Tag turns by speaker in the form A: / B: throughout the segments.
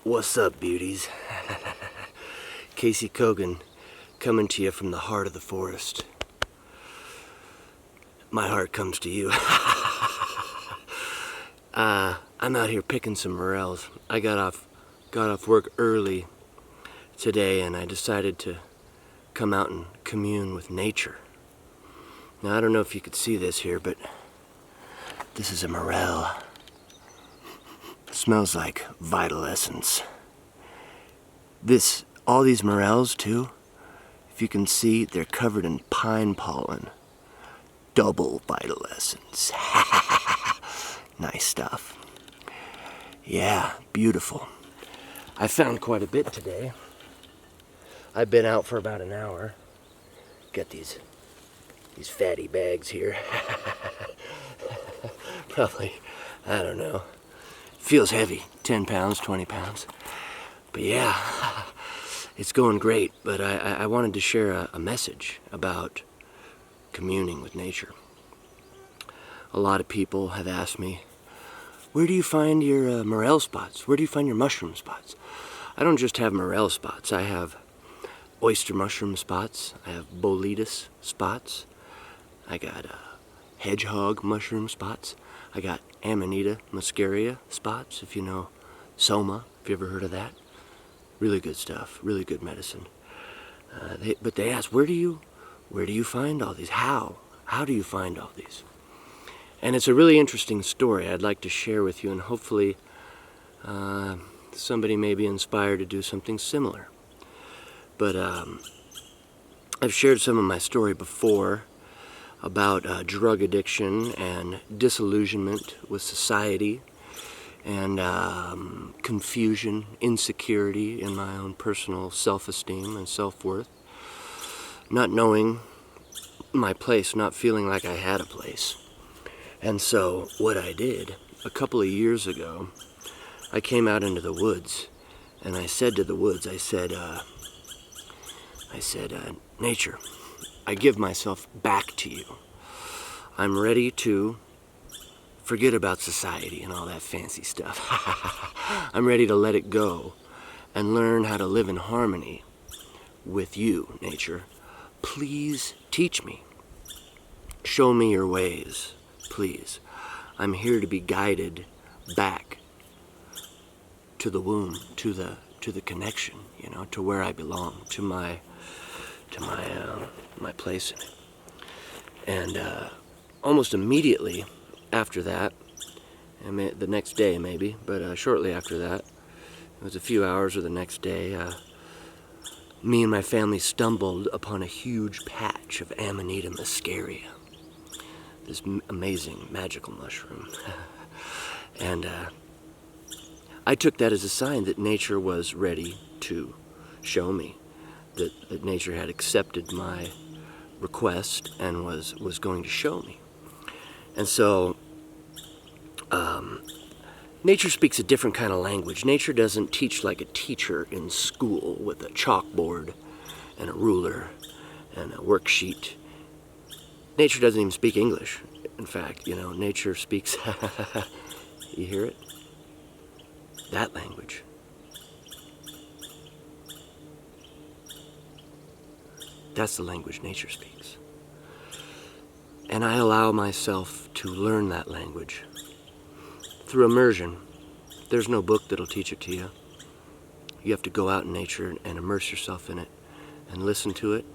A: What's up, beauties? Casey Cogan coming to you from the heart of the forest. My heart comes to you. I'm out here picking some morels. I got off work early today and I decided to come out and commune with nature. Now I don't know if you could see this here, but this is a morel. Smells like vital essence. All these morels too, if you can see, they're covered in pine pollen. Double vital essence. Nice stuff. Yeah, beautiful. I found quite a bit today. I've been out for about an hour. Got these fatty bags here. Probably, I don't know. Feels heavy, 10 pounds, 20 pounds. But yeah, it's going great. But I wanted to share a message about communing with nature. A lot of people have asked me, where do you find your morel spots? Where do you find your mushroom spots? I don't just have morel spots. I have oyster mushroom spots. I have boletus spots. I got hedgehog mushroom spots. I got Amanita muscaria spots, if you know soma, if you ever heard of that. Really good stuff, really good medicine. But they ask, where do you find all these? How do you find all these? And it's a really interesting story I'd like to share with you, and hopefully somebody may be inspired to do something similar. But I've shared some of my story before about drug addiction and disillusionment with society and confusion, insecurity in my own personal self-esteem and self-worth. Not knowing my place, not feeling like I had a place. And so what I did, a couple of years ago, I came out into the woods and I said to the woods, I said, nature, I give myself back to you. I'm ready to forget about society and all that fancy stuff. I'm ready to let it go and learn how to live in harmony with you, nature. Please teach me. Show me your ways, please. I'm here to be guided back to the womb, to the connection, to where I belong, to my place in it. And almost immediately after that, the next day maybe, but shortly after that, it was a few hours or the next day, me and my family stumbled upon a huge patch of Amanita muscaria, this amazing magical mushroom. And I took that as a sign that nature was ready to show me, that nature had accepted my request and was going to show me. And so nature speaks a different kind of language. Nature doesn't teach like a teacher in school with a chalkboard and a ruler and a worksheet. Nature doesn't even speak English. In fact, nature speaks, you hear it? That language. That's the language nature speaks. And I allow myself to learn that language through immersion. There's no book that'll teach it to you. You have to go out in nature and immerse yourself in it and listen to it,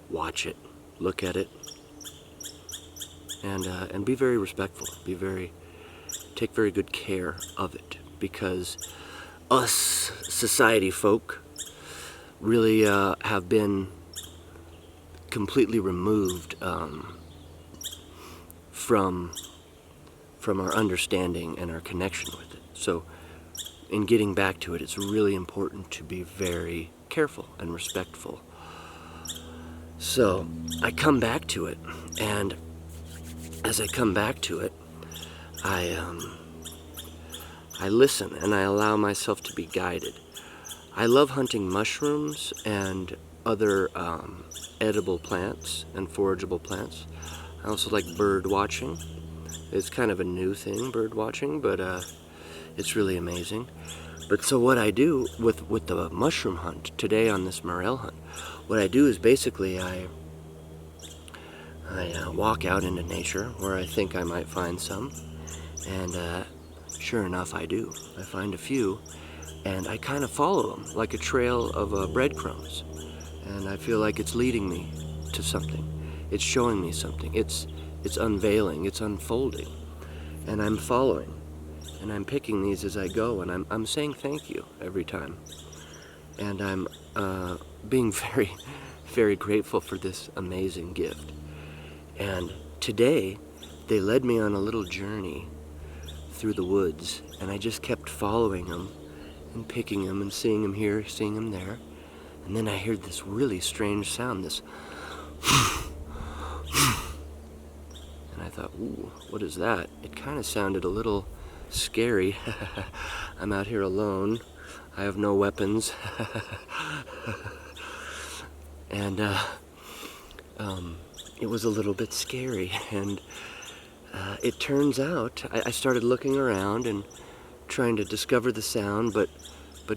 A: watch it, look at it, and be very respectful. Take very good care of it, because us society folk really have been completely removed from our understanding and our connection with it. So in getting back to it, it's really important to be very careful and respectful. So I come back to it, and as I come back to it, I listen and I allow myself to be guided. I love hunting mushrooms and other edible plants and forageable plants. I also like bird watching. It's kind of a new thing, bird watching, but it's really amazing. But so what I do with the mushroom hunt today on this morel hunt, what I do is basically I walk out into nature where I think I might find some, and sure enough I do. I find a few, and I kind of follow them like a trail of breadcrumbs, and I feel like it's leading me to something. It's showing me something. It's unveiling. It's unfolding, and I'm following, and I'm picking these as I go, and I'm saying thank you every time, and I'm being very, very grateful for this amazing gift. And today, they led me on a little journey through the woods, and I just kept following them and picking them and seeing them here, seeing them there. And then I heard this really strange sound, this and I thought, ooh, what is that? It kind of sounded a little scary. I'm out here alone. I have no weapons. And it was a little bit scary, and it turns out I started looking around and trying to discover the sound, but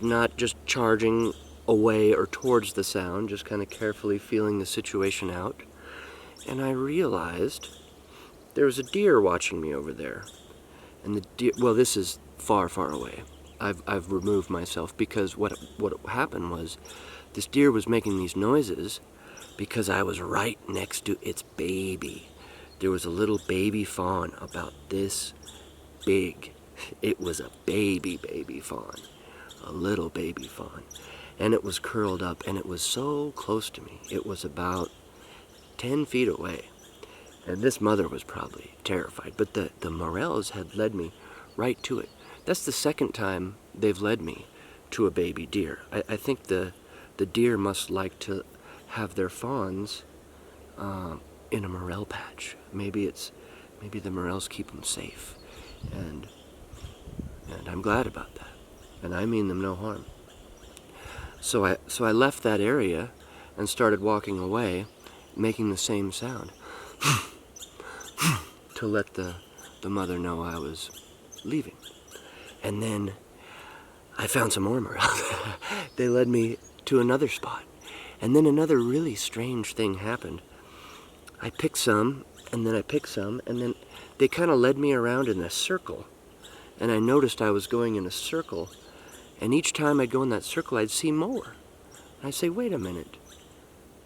A: not just charging away or towards the sound, just kind of carefully feeling the situation out. And I realized there was a deer watching me over there. And the deer, well, this is far, far away. I've removed myself because what happened was this deer was making these noises because I was right next to its baby. There was a little baby fawn about this big. It was a baby fawn, a little baby fawn. And it was curled up, and it was so close to me. It was about 10 feet away. And this mother was probably terrified, but the Morels had led me right to it. That's the second time they've led me to a baby deer. I think the deer must like to have their fawns in a morel patch. Maybe the morels keep them safe, and I'm glad about that. And I mean them no harm. So I left that area and started walking away, making the same sound to let the mother know I was leaving. And then I found some more morels. They led me to another spot. And then another really strange thing happened. I picked some, and then I picked some, and then they kind of led me around in a circle. And I noticed I was going in a circle, and each time I'd go in that circle, I'd see more. And I'd say, wait a minute,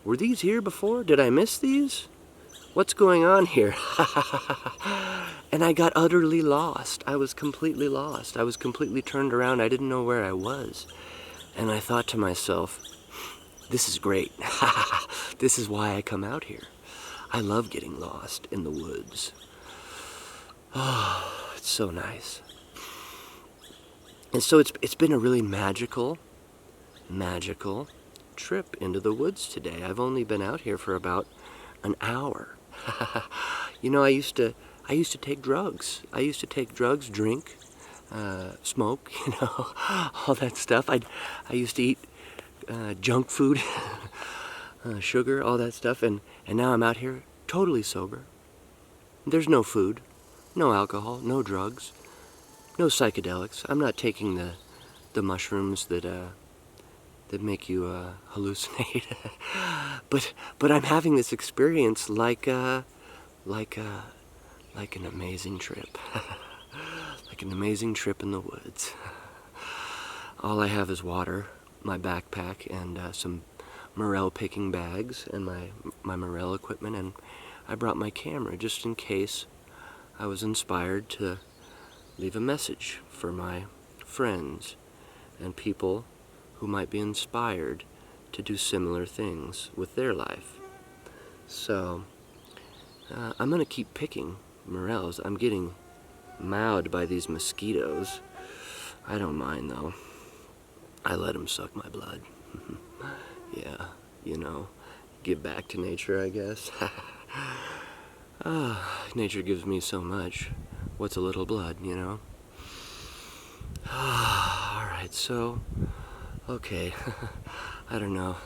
A: were these here before? Did I miss these? What's going on here? And I got utterly lost. I was completely lost. I was completely turned around. I didn't know where I was. And I thought to myself, this is great. This is why I come out here. I love getting lost in the woods. Oh, it's so nice. And so it's been a really magical trip into the woods today. I've only been out here for about an hour. You know, I used to take drugs. I used to take drugs, drink, smoke, you know, all that stuff. I used to eat junk food, sugar, all that stuff, and now I'm out here totally sober. There's no food, no alcohol, no drugs, no psychedelics. I'm not taking the mushrooms that make you hallucinate. but I'm having this experience like an amazing trip. Like an amazing trip in the woods. All I have is water, my backpack, and some morel picking bags, and my morel equipment, and I brought my camera just in case I was inspired to leave a message for my friends and people who might be inspired to do similar things with their life. So I'm gonna keep picking morels. I'm getting mauled by these mosquitoes. I don't mind though. I let them suck my blood. Yeah, you know, give back to nature, I guess. Nature gives me so much. What's a little blood, you know? Alright, so, okay, I don't know.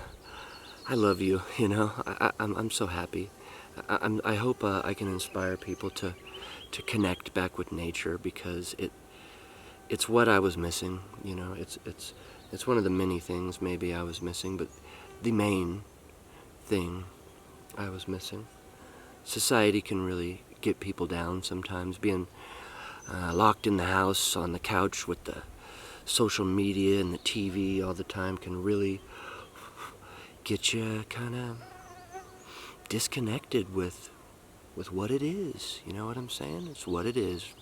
A: I love you, you know? I'm so happy. I hope I can inspire people to connect back with nature, because it's what I was missing, you know. It's one of the many things maybe I was missing, but the main thing I was missing. Society can really get people down sometimes. Being locked in the house on the couch with the social media and the TV all the time can really get you kind of disconnected with what it is. You know what I'm saying? It's what it is.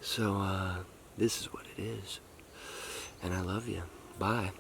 A: So this is what it is. And I love you. Bye.